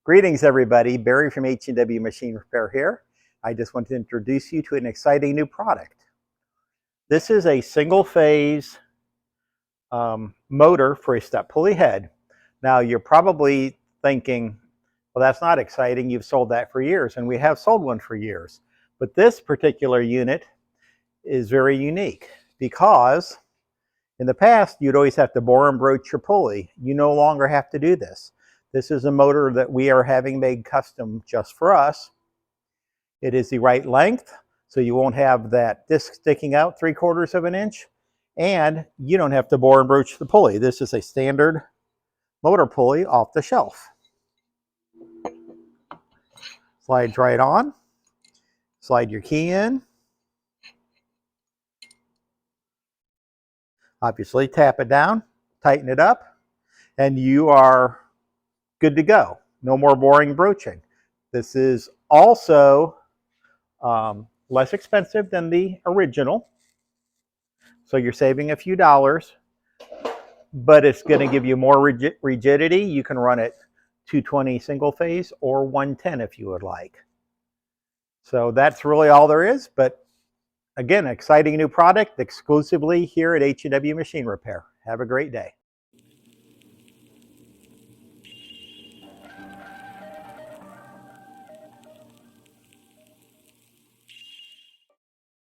Greetings everybody, Barry from H&W Machine Repair here. I just want to introduce you to an exciting new product. This is a single phase motor for a step pulley head. Now you're probably thinking, well, that's not exciting, you've sold that for years, and we have sold one for years. But this particular unit is very unique because in the past you'd always have to bore and broach your pulley. You no longer have to do this. This is a motor that we are having made custom just for us. It is the right length, so you won't have that disc sticking out 3/4 of an inch, and you don't have to bore and broach the pulley. This is a standard motor pulley off the shelf. Slides right on. Slide your key in. Obviously, tap it down, tighten it up, and you are good to go. No more boring broaching. This is also less expensive than the original, so you're saving a few dollars, but it's going to give you more rigidity. You can run it 220 single phase or 110 if you would like. So that's really all there is, but again, exciting new product exclusively here at H&W Machine Repair. Have a great day.